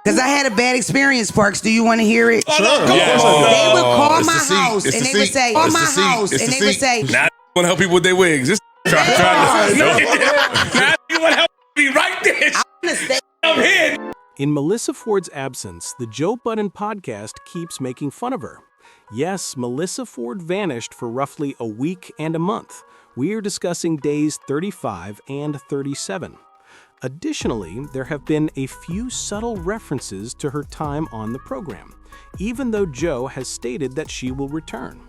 Because I had a bad experience, Parks. Do you want to hear it? Sure. They would call my house and they would say, call my house and they would say, now you want to help people with their wigs. Just try to. Now you want to help me right there. I'm here. In Melyssa Ford's absence, the Joe Budden Podcast keeps making fun of her. Yes, Melyssa Ford vanished for roughly a week and a month. We are discussing days 35 and 37. Additionally, there have been a few subtle references to her time on the program, even though Joe has stated that she will return.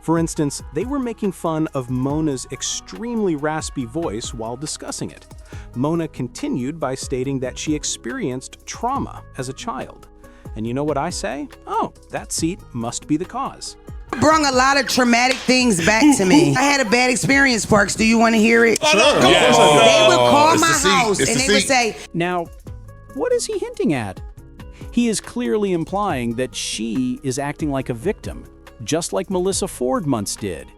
For instance, they were making fun of Mona's extremely raspy voice while discussing it. Mona continued by stating that she experienced trauma as a child. And you know what I say? Oh, that seat must be the cause. Brung a lot of traumatic things back to me. I had a bad experience, Parks. Do you want to hear it? Sure. They would call my house and they would say, Now, what is he hinting at? He is clearly implying that she is acting like a victim, just like Melyssa Ford once did.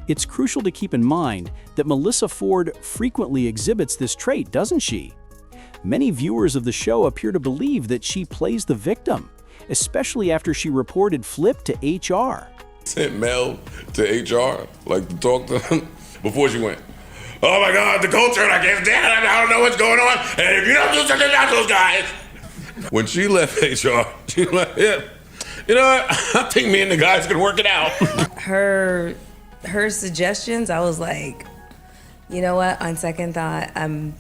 It's crucial to keep in mind that Melyssa Ford frequently exhibits this trait, doesn't she? Many viewers of the show appear to believe that she plays the victim, especially after she reported Flip to HR. Sent Mel to HR, like to talk to them before she went. Oh my God, the culture, I can't stand it. I don't know what's going on. And if you don't do something about those guys. When she left HR, she was like, yeah, you know what? I think me and the guys can work it out. Her suggestions, I was like, you know what? On second thought, And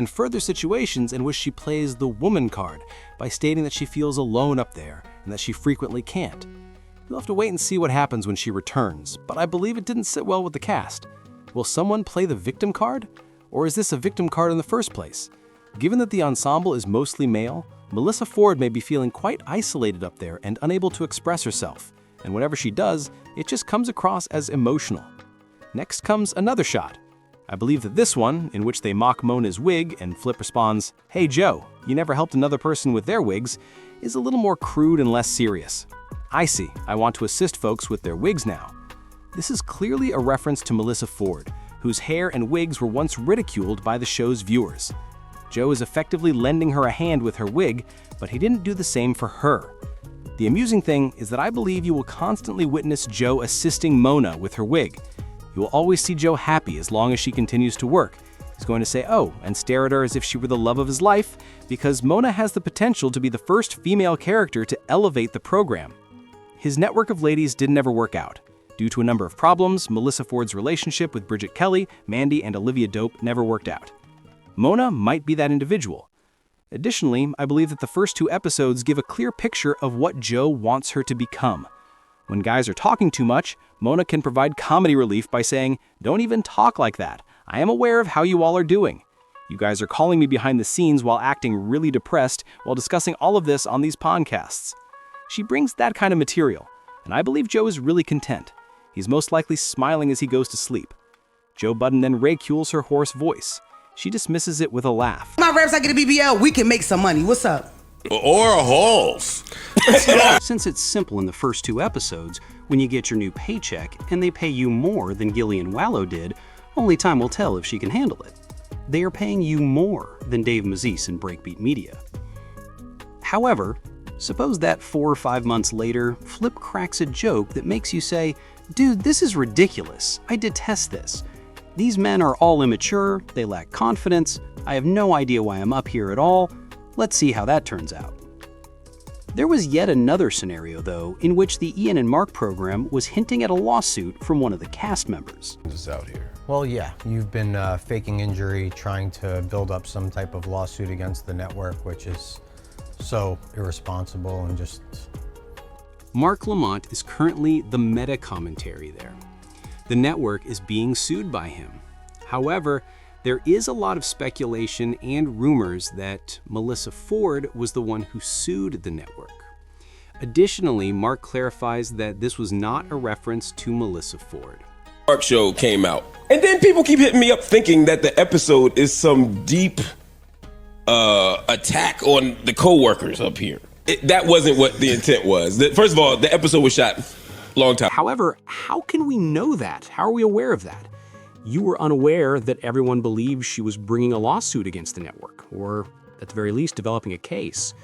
further situations in which she plays the woman card by stating that she feels alone up there and that she frequently can't. We'll have to wait and see what happens when she returns, but I believe it didn't sit well with the cast. Will someone play the victim card? Or is this a victim card in the first place? Given that the ensemble is mostly male, Melyssa Ford may be feeling quite isolated up there and unable to express herself. And whenever she does, it just comes across as emotional. Next comes another shot. I believe that this one, in which they mock Mona's wig and Flip responds, "Hey Joe, you never helped another person with their wigs," is a little more crude and less serious. I see, I want to assist folks with their wigs now. This is clearly a reference to Melyssa Ford, whose hair and wigs were once ridiculed by the show's viewers. Joe is effectively lending her a hand with her wig, but he didn't do the same for her. The amusing thing is that I believe you will constantly witness Joe assisting Mona with her wig. You will always see Joe happy as long as she continues to work. He's going to say, oh, and stare at her as if she were the love of his life, because Mona has the potential to be the first female character to elevate the program. His network of ladies didn't ever work out. Due to a number of problems, Melyssa Ford's relationship with Bridget Kelly, Mandy, and Olivia Dope never worked out. Mona might be that individual. Additionally, I believe that the first 2 episodes give a clear picture of what Joe wants her to become. When guys are talking too much, Mona can provide comedy relief by saying, "Don't even talk like that. I am aware of how you all are doing. You guys are calling me behind the scenes while acting really depressed while discussing all of this on these podcasts." She brings that kind of material, and I believe Joe is really content. He's most likely smiling as he goes to sleep. Joe Budden then ridicules her hoarse voice. She dismisses it with a laugh. my reps, I get a BBL, we can make some money. What's up? Or halls. Since it's simple in the first 2 episodes, when you get your new paycheck and they pay you more than Gillian Wallow did, only time will tell if she can handle it. They are paying you more than Dave Mazis and Breakbeat Media. However, suppose that 4 or 5 months later, Flip cracks a joke that makes you say, "Dude, this is ridiculous. I detest this. These men are all immature, they lack confidence, I have no idea why I'm up here at all. Let's see how that turns out." There was yet another scenario, though, in which the Ian and Mark program was hinting at a lawsuit from one of the cast members. Just out here. Well, yeah, you've been faking injury, trying to build up some type of lawsuit against the network, which is so irresponsible and just... Mark Lamont is currently the meta commentary there. The network is being sued by him. However, there is a lot of speculation and rumors that Melyssa Ford was the one who sued the network. Additionally, Mark clarifies that this was not a reference to Melyssa Ford. Mark show came out. And then people keep hitting me up thinking that the episode is some deep attack on the co-workers up here. That wasn't what the intent was. First of all, the episode was shot a long time. However, how can we know that? How are we aware of that? You were unaware that everyone believed she was bringing a lawsuit against the network, or at the very least developing a case.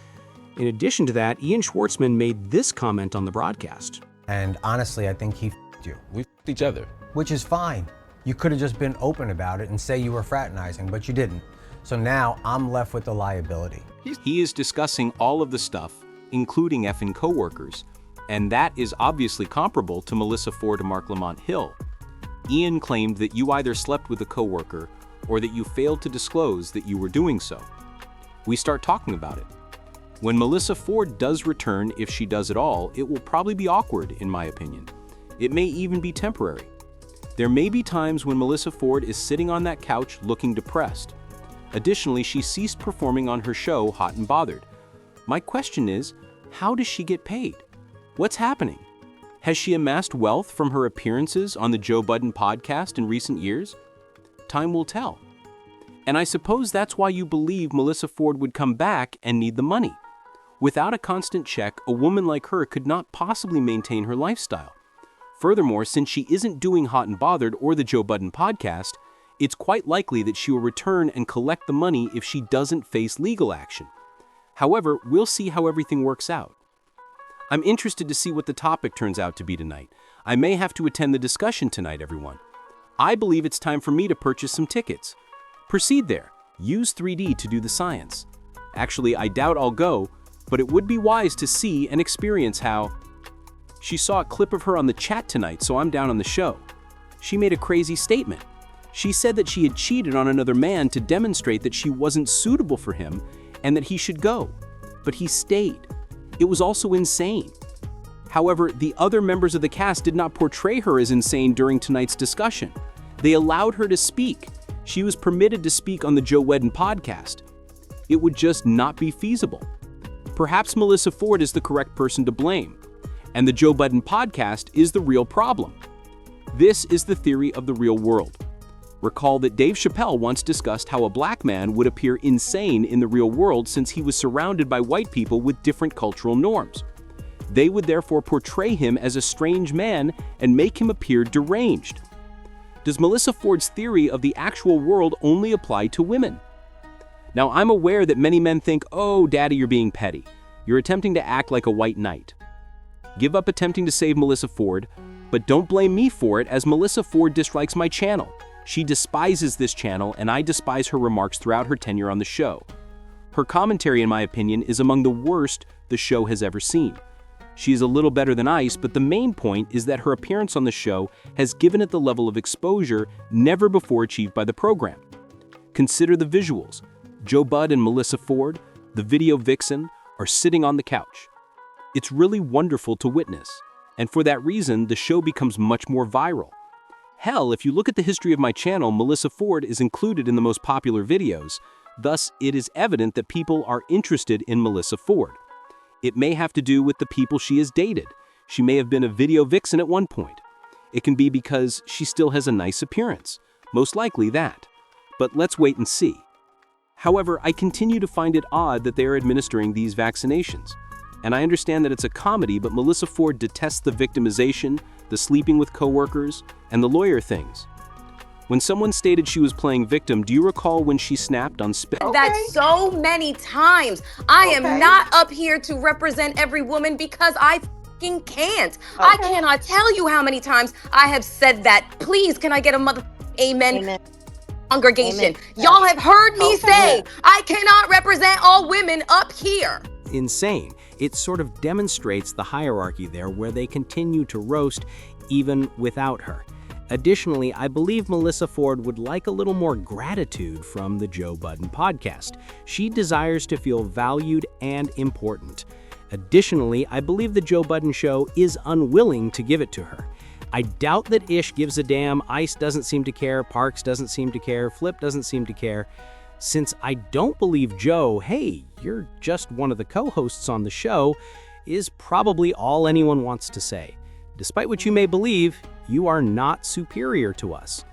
In addition to that, Ian Schwartzman made this comment on the broadcast. And honestly, I think he f***ed you. We f***ed each other. Which is fine. You could have just been open about it and say you were fraternizing, but you didn't. So now I'm left with the liability. He is discussing all of the stuff, including effing coworkers, and that is obviously comparable to Melyssa Ford and Mark Lamont Hill. Ian claimed that you either slept with a coworker or that you failed to disclose that you were doing so. We start talking about it. When Melyssa Ford does return, if she does at all, it will probably be awkward, in my opinion. It may even be temporary. There may be times when Melyssa Ford is sitting on that couch looking depressed. Additionally, she ceased performing on her show, Hot and Bothered. My question is, how does she get paid? What's happening? Has she amassed wealth from her appearances on the Joe Budden Podcast in recent years? Time will tell. And I suppose that's why you believe Melyssa Ford would come back and need the money. Without a constant check, a woman like her could not possibly maintain her lifestyle. Furthermore, since she isn't doing Hot and Bothered or the Joe Budden Podcast, it's quite likely that she will return and collect the money if she doesn't face legal action. However, we'll see how everything works out. I'm interested to see what the topic turns out to be tonight. I may have to attend the discussion tonight, everyone. I believe it's time for me to purchase some tickets. Proceed there. Use 3D to do the science. Actually, I doubt I'll go, but it would be wise to see and experience how... She saw a clip of her on the chat tonight, so I'm down on the show. She made a crazy statement. She said that she had cheated on another man to demonstrate that she wasn't suitable for him and that he should go. But he stayed. It was also insane. However, the other members of the cast did not portray her as insane during tonight's discussion. They allowed her to speak. She was permitted to speak on the Joe Budden Podcast. It would just not be feasible. Perhaps Melyssa Ford is the correct person to blame, and the Joe Budden Podcast is the real problem. This is the theory of the real world. Recall that Dave Chappelle once discussed how a black man would appear insane in the real world since he was surrounded by white people with different cultural norms. They would therefore portray him as a strange man and make him appear deranged. Does Melyssa Ford's theory of the actual world only apply to women? Now, I'm aware that many men think, oh, daddy, you're being petty. You're attempting to act like a white knight. Give up attempting to save Melyssa Ford, but don't blame me for it, as Melyssa Ford dislikes my channel. She despises this channel, and I despise her remarks throughout her tenure on the show. Her commentary, in my opinion, is among the worst the show has ever seen. She is a little better than Ice, but the main point is that her appearance on the show has given it the level of exposure never before achieved by the program. Consider the visuals. Joe Budden and Melyssa Ford, the video vixen, are sitting on the couch. It's really wonderful to witness, and for that reason, the show becomes much more viral. Hell, if you look at the history of my channel, Melyssa Ford is included in the most popular videos. Thus, it is evident that people are interested in Melyssa Ford. It may have to do with the people she has dated. She may have been a video vixen at one point. It can be because she still has a nice appearance. Most likely that. But let's wait and see. However, I continue to find it odd that they are administering these vaccinations. And I understand that it's a comedy, but Melyssa Ford detests the victimization, the sleeping with coworkers, and the lawyer things. When someone stated she was playing victim, do you recall when she snapped on that so many times? I am not up here to represent every woman because I fucking can't. I cannot tell you how many times I have said that. Please, can I get a mother amen? Congregation. Y'all have heard me say I cannot represent all women up here. Insane. It sort of demonstrates the hierarchy there where they continue to roast even without her. Additionally, I believe Melyssa Ford would like a little more gratitude from the Joe Budden Podcast. She desires to feel valued and important. Additionally, I believe the Joe Budden Show is unwilling to give it to her. I doubt that Ish gives a damn, Ice doesn't seem to care, Parks doesn't seem to care, Flip doesn't seem to care. Since I don't believe Joe, hey, you're just one of the co-hosts on the show, is probably all anyone wants to say. Despite what you may believe, you are not superior to us.